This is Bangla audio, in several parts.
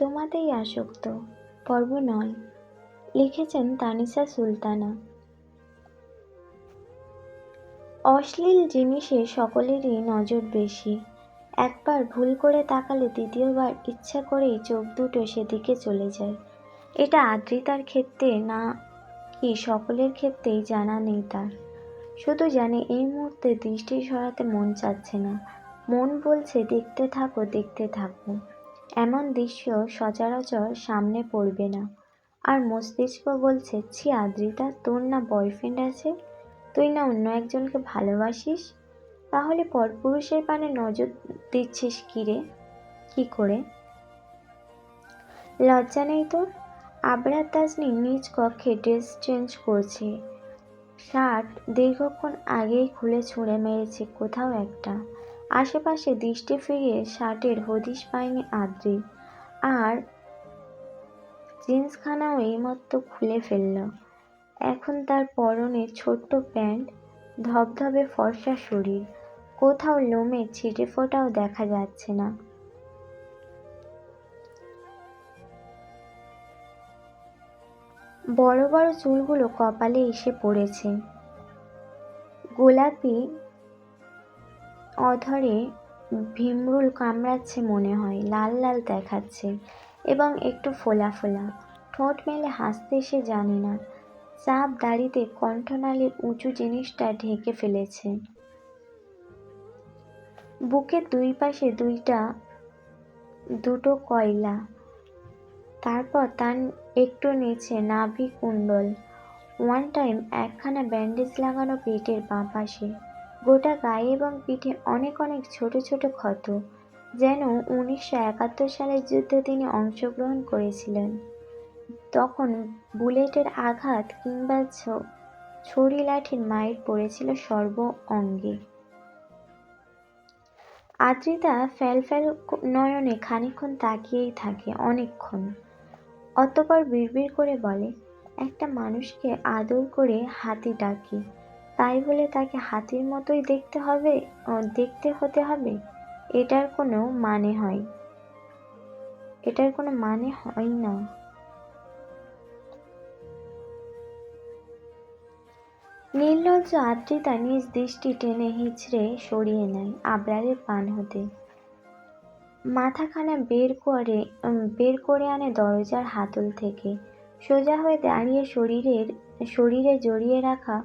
তোমাতেই আসক্ত, পর্ব ৯। লিখেছেন তানিশা সুলতানা। অশ্লীল জিনিসে সকলেরই নজর বেশি। একবার ভুল করে তাকালে দ্বিতীয়বার ইচ্ছা করেই চোখ দুটো সেদিকে চলে যায়। এটা আদ্রিতার ক্ষেত্রে না কি সকলের ক্ষেত্রেই জানা নেই তার। শুধু জানে এই মুহূর্তে দৃষ্টি সরাতে মন চাচ্ছে না। মন বলছে দেখতে থাকো দেখতে থাকো, এমন দৃশ্য সচরাচর সামনে পড়বে না। আর মস্তিষ্ক বলছে, ছি আদ্রিতা, তোর না বয়ফ্রেন্ড আছে, তুই না অন্য একজনকে ভালোবাসিস, তাহলে পরপুরুষের পানে নজর দিচ্ছিস কি করে? লজ্জা নেই তোর? আবরার তাজনি নিজ কক্ষে ড্রেস চেঞ্জ করছে। শার্ট দীর্ঘক্ষণ আগেই খুলে ছুঁড়ে মেরেছে কোথাও একটা। আশেপাশে দৃষ্টি ফিরিয়ে শার্টের হদিশ পায়নি আদ্রি। আর জিন্সখানাও এইমাত্র খুলে ফেলল। এখন তার পরনে ছোট্ট প্যান্ট, ধবধবে ফর্সা শরীর, কোথাও লোমের ছিটেফোঁটাও দেখা যাচ্ছে না। বড় বড় চুলগুলো কপালে এসে পড়েছে। গোলাপি অধরে ভিমরুল কামড়াচ্ছে মনে হয়, লাল লাল দেখাচ্ছে এবং একটু ফোলা ফোলা। ঠোঁট মেলে হাসতে সে জানে না। চাপ দাড়িতে কণ্ঠনালীর উঁচু জিনিসটা ঢেকে ফেলেছে। বুকের দুই পাশে দুটো কয়লা, তারপর তার একটু নিচে নাভি কুণ্ডল। ওয়ান টাইম একখানা ব্যান্ডেজ লাগানো পেটের বাঁ পাশে। গোটা গায়ে এবং পিঠে অনেক অনেক ছোট ছোট ক্ষত, যেন 1971 সালের যুদ্ধে তিনি অংশগ্রহণ করেছিলেন। তখন বুলেটের আঘাত কিংবা ছুরি লাঠির মাইর পড়েছিল সর্ব অঙ্গে। আদ্রিতা ফ্যাল নয়নে খানিকক্ষণ তাকিয়েই থাকে, অনেকক্ষণ। অতঃপর বিড়বিড় করে বলে, একটা মানুষকে আদর করে হাতি ডাকি, তাই বলে তাকে হাতির মতোই দেখতে হতে হবে? এটার কোনো মানে হয় না। নির্লজ্জ আদ্রিতা নিজ দৃষ্টি টেনে হিঁচড়ে সরিয়ে নেয় আবরারের পান হতে। মাথাখানা বের করে আনে দরজার হাতল থেকে। সোজা হয়ে দাঁড়িয়ে শরীরে জড়িয়ে রাখা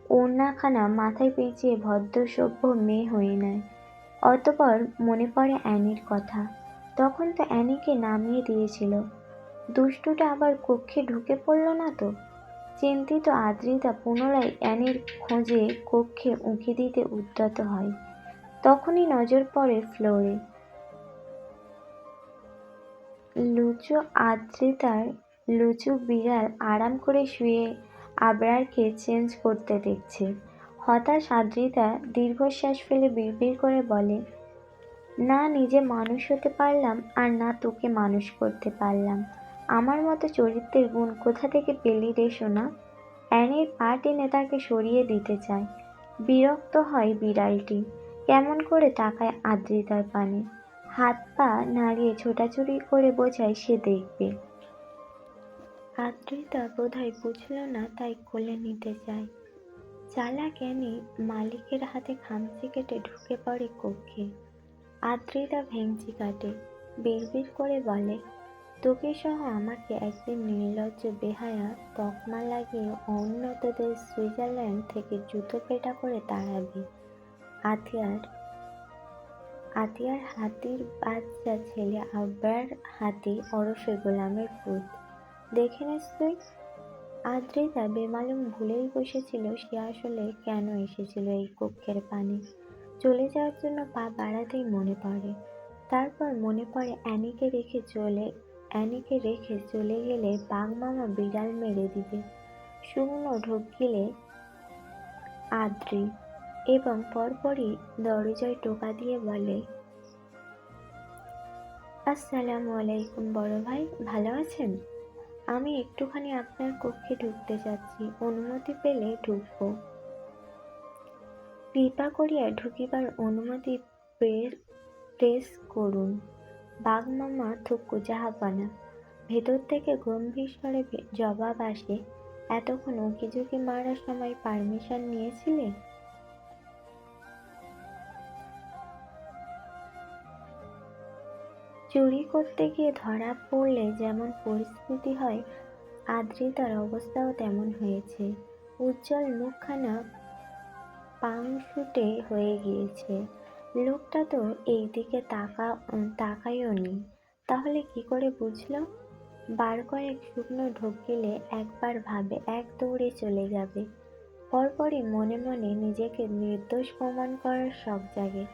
ওড়নাখানা মাথায় পেঁচিয়ে ভদ্রসভ্য মেয়ে হয়ে নেয়। অতঃপর মনে পড়ে অ্যানির কথা। তখন তো অ্যানিকে নামিয়ে দিয়েছিল। দুষ্টুটা আবার কক্ষে ঢুকে পড়ল না তো? চিন্তিত আদ্রিতা পুনরায় অ্যানির খোঁজে কক্ষে উঁকি দিতে উদ্যত হয়। তখনই নজর পড়ে ফ্লোরে। আদ্রিতার লুচু বিড়াল আরাম করে শুয়ে আবরারকে চেঞ্জ করতে দেখছে। হতাশ আদ্রিতা দীর্ঘশ্বাস ফেলে বিড়বিড় করে বলে, না নিজে মানুষ হতে পারলাম আর না তোকে মানুষ করতে পারলাম। আমার মতো চরিত্রের গুণ কোথা থেকে পেলি রে সোনা? অ্যানির পা টেনে তাকে সরিয়ে দিতে চায়। বিরক্ত হয় বিড়ালটি। কেমন করে তাকায় আদ্রিতার পানে। হাত পা নাড়িয়ে ছোটাছুটি করে বোঝায় সে দেখবে। আদ্রিতা বোধহয় বুঝল না, তাই কোলে নিতে চায়। চালাক অ্যানি মালিকের হাতে খামচি কেটে ঢুকে পড়ে কক্ষে। আদ্রিতা ভেংচি কাটে, বিড়বিড় করে বলে, তোকে সহ আমাকে একদিন নির্লজ্জ বেহায়া তকমা লাগিয়ে অউন্নত দেশ সুইজারল্যান্ড থেকে জুতো পেটা করে তাড়াবি। আতিয়ার হাতির বাচ্চা ছেলে আবরার হাতি ওরফে গোলামের পুত। দেখে নিস তুই। আদ্রিতা বেমালুম ভুলেই বসেছিল সে আসলে কেন এসেছিল এই কক্ষের পানে। চলে যাওয়ার জন্য পা বাড়াতেই মনে পড়ে। তারপর মনে পড়ে অ্যানিকে রেখে চলে গেলে বাঘমামা বিড়াল মেরে দিবে। শুকনো ঢোক গিলে আদ্রি এবং পরপরই দরজায় টোকা দিয়ে বলে, আসসালামু আলাইকুম বড় ভাই, ভালো আছেন? আমি একটুখানি আপনার কক্ষে ঢুকতে যাচ্ছি, অনুমতি পেলে ঢুকবো। কৃপা করিয়া ঢুকিবার অনুমতি প্রেস করুন। বাঘমামা থুক্কু জাহাপনা। ভেতর থেকে গম্ভীর স্বরে জবাব আসে, এতক্ষণ উঁকিঝুঁকি মারার সময় পারমিশন নিয়েছিলে? চুরি করতে গিয়ে ধরা পড়লে যেমন পরিস্থিতি হয়, আদ্রিতার অবস্থাও তেমন হয়েছে। উজ্জ্বল মুখখানা পাংশুটে হয়ে গিয়েছে। লোকটা তো এই দিকে তাকায়ও নি। তাহলে কি করে বুঝলো? বার কয়েক শুকনো ঢোক গিলে একবার ভাবে এক দৌড়ে চলে যাবে। পরপরই মনে মনে নিজেকে নির্দোষ প্রমাণ করার শখ জাগে।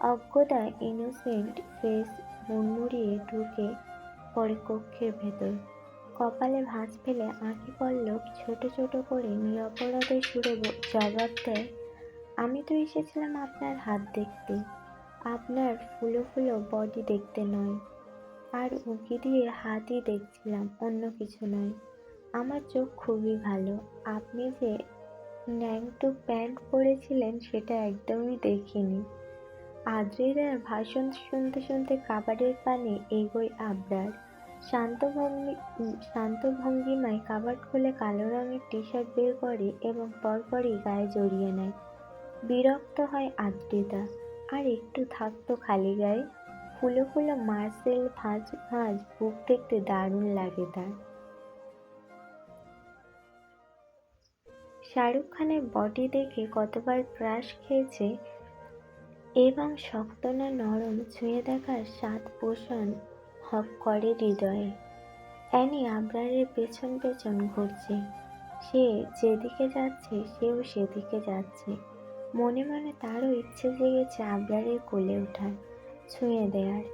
অজ্ঞতা ইনোসেন্ট ফেস মুড়মুড়িয়ে ঢুকে পড়ে কক্ষের ভেতর। কপালে ভাঁজ ফেলে আঁখি পল্লব ছোট ছোট করে নিরপরাধের সুরে জবাব দেয়, আমি তো এসেছিলাম আপনার হাত দেখতে, আপনার ফুলো ফুলো বডি দেখতে নয়। আর উঁকি দিয়ে হাতই দেখছিলাম, অন্য কিছু নয়। আমার চোখ খুবই ভালো। আপনি যে ন্যাংটো প্যান্ট পরেছিলেন সেটা একদমই দেখিনি। আদ্রিতার ভাষণ শুনতে শুনতে কাবাডের পানে এগোয় আবরার। শান্ত ভঙ্গিমায় কাবাড খুলে কালো রঙের টি শার্ট বের করে এবং পরপরই গায়ে জড়িয়ে নেয়। বিরক্ত হয় আদ্রিতা। আর একটু থাকতো খালি গায়ে। ফুলো ফুলো মার্সেল ভাঁজ ভাঁজ বুক দেখতে দারুণ লাগে তার। শাহরুখ খানের বডি দেখে কতবার ক্রাশ খেয়েছে এবং শক্ত না নরম ছুঁয়ে দেখার স্বাদ পোষণ করে হৃদয়ে। অ্যানি আবরারের পেছন পেছন ঘুরছে। সে যেদিকে যাচ্ছে সেও সেদিকে যাচ্ছে। মনে মনে তারও ইচ্ছে জেগেছে আবরারের কোলে ওঠার, ছুঁয়ে দেয়ার।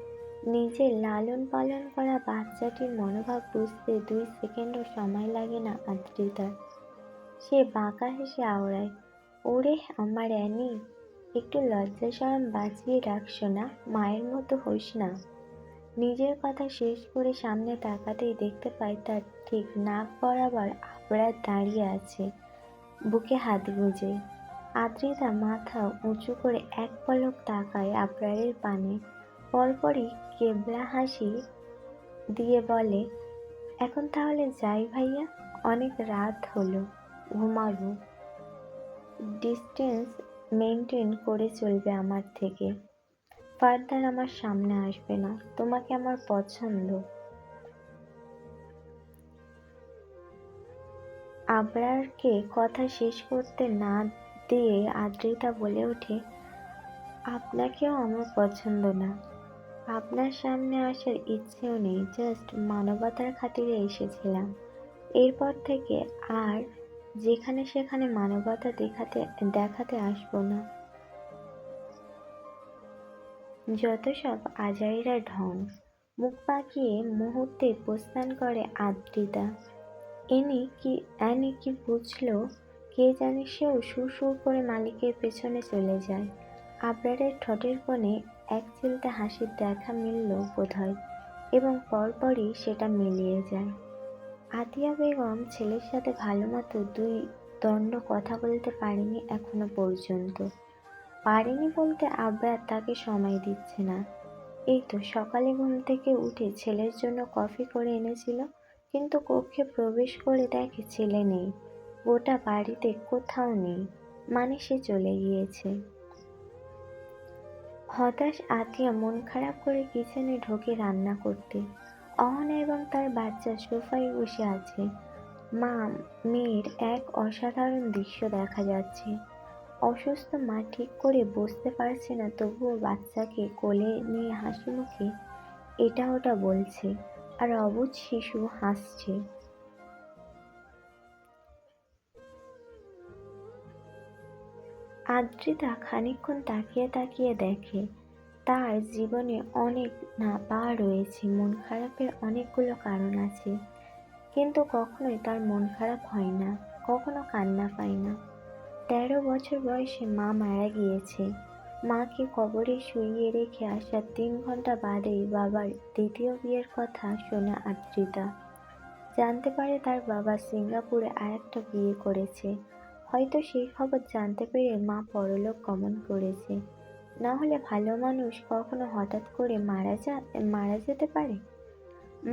নিজের লালন পালন করা বাচ্চাটির মনোভাব বুঝতে 2 সেকেন্ডও সময় লাগে না আদ্রিতার। সে বাঁকা হেসে আওড়ায়, ওরে আমার অ্যানি, একটু লজ্জা শরম বাঁচিয়ে রাখছো না, মায়ের মতো হোস না। নিজের কথা শেষ করে সামনে তাকাতেই দেখতে পাই তার ঠিক নাক বরাবর আবরার দাঁড়িয়ে আছে, বুকে হাত গুঁজে। আদ্রিতা মাথা উঁচু করে এক পলক তাকায় আবরারের পানে, পরপরই কেবলা হাসি দিয়ে বলে, এখন তাহলে যাই ভাইয়া, অনেক রাত হলো, ঘুমাবো। ডিস্টেন্স মেনটেন করে চলবে আমার থেকে। ফার্দার আমার সামনে আসবে না। তোমাকে আমার পছন্দ। আবরারকে কথা শেষ করতে না দিয়ে আদ্রিতা বলে ওঠে, আপনাকেও আমার পছন্দ না। আপনার সামনে আসার ইচ্ছেও নেই, জাস্ট মানবতার খাতিরে এসেছিলাম। এরপর থেকে আর যেখানে সেখানে মানবতা দেখাতে আসবো না। যত সব আজাইরা ঢং। মুখ বাঁকিয়ে মুহূর্তে প্রস্থান করে আদ্রিতা। অ্যানি কি বুঝলো কে জানে, সেও সুর সুর করে মালিকের পেছনে চলে যায়। আবরারের ঠোঁটের কোণে এক চিলতে হাসির দেখা মিলল বোধহয়, এবং পরপরই সেটা মিলিয়ে যায়। আতিয়া বেগম ছেলের সাথে ভালোমতো 2 দণ্ড কথা বলতে পারেনি এখনো পর্যন্ত। পারেনি বলতে আবরার তাকে সময় দিচ্ছে না। এই তো সকালে ঘুম থেকে উঠে ছেলের জন্য কফি করে এনেছিল, কিন্তু কক্ষে প্রবেশ করে দেখে ছেলে নেই। গোটা বাড়িতে কোথাও নেই, মানে সে চলে গিয়েছে। হতাশ আতিয়া মন খারাপ করে কিচেনে ঢোকে রান্না করতে। অহনা এবং তার বাচ্চা সোফায় বসে আছে। মেয়ের এক অসাধারণ দৃশ্য দেখা যাচ্ছে। অসুস্থ মা ঠিক করে বসতে পারছে না, তবুও বাচ্চাকে কোলে নিয়ে হাসি মুখে এটা ওটা বলছে, আর অবুঝ শিশু হাসছে। আদ্রিতা খানিকক্ষণ তাকিয়ে তাকিয়ে দেখে, তার জীবনে অনেক না পাওয়া রয়েছে, মন খারাপের অনেকগুলো কারণ আছে, কিন্তু কখনোই তার মন খারাপ হয় না, কখনো কান্না পায় না। 13 বছর বয়সে মা মারা গিয়েছে। মাকে কবরে শুইয়ে রেখে আসার 3 ঘন্টা বাদেই বাবার দ্বিতীয় বিয়ের কথা শোনে আদ্রিতা। জানতে পারে তার বাবা সিঙ্গাপুরে আরেকটা বিয়ে করেছে। হয়তো সেই খবর জানতে পেরে মা পরলোক গমন করেছে। না হলে ভালো মানুষ কখনো হঠাৎ করে মারা যেতে পারে?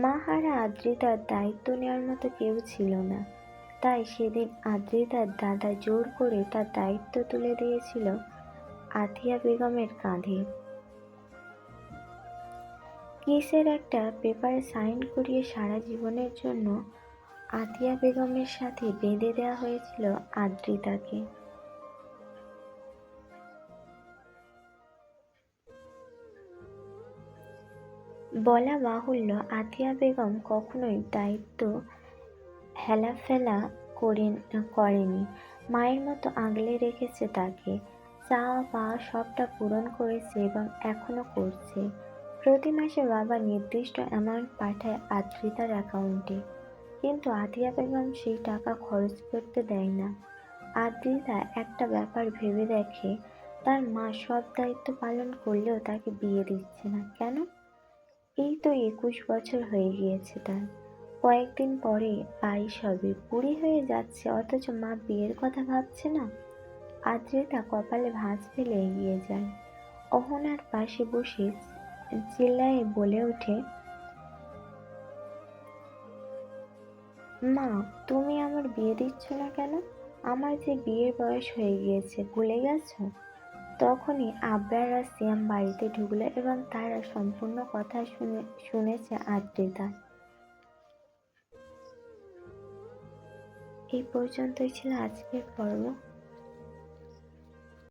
মা হারা আদ্রিতার দায়িত্ব নেওয়ার মতো কেউ ছিল না। তাই সেদিন আদ্রিতার দাদা জোর করে তার দায়িত্ব তুলে দিয়েছিল আতিয়া বেগমের কাঁধে। কিসের একটা পেপারে সাইন করিয়ে সারা জীবনের জন্য আতিয়া বেগমের সাথে বেঁধে দেওয়া হয়েছিল আদ্রিতাকে। বলা বাহুল্য, আতিয়া বেগম কখনোই দায়িত্ব হেলাফেলা করেনি। মায়ের মতো আগলে রেখেছে তাকে। চাওয়া পাওয়া সবটা পূরণ করেছে এবং এখনো করছে। প্রতি মাসে বাবা নির্দিষ্ট অ্যামাউন্ট পাঠায় আদ্রিতার অ্যাকাউন্টে, কিন্তু আতিয়া বেগম সেই টাকা খরচ করতে দেয় না। আদ্রিতা একটা ব্যাপার ভেবে দেখে, তার মা সব দায়িত্ব পালন করলেও তাকে বিয়ে দিচ্ছে না কেন? এই তো ২১ বছর হয়ে গিয়েছে তার। কয়েকদিন পরে ২২ হবে, বুড়ি হয়ে যাচ্ছে, অথচ মা বিয়ের কথা ভাবছে না। আদ্রিতা কপালে ভাঁজ ফেলে এগিয়ে যায়। অহনার পাশে বসে চিল্লায়ে বলে ওঠে, মা, তুমি আমার বিয়ে দিচ্ছ না কেন? আমার যে বিয়ের বয়স হয়ে গিয়েছে, ভুলে গেছো? তখনই আবরার আর সিয়াম বাড়িতে ঢুকলো এবং তারা সম্পূর্ণ কথা শুনেছে আদ্রিতা। এই পর্যন্তই ছিল আজকের পর্ব।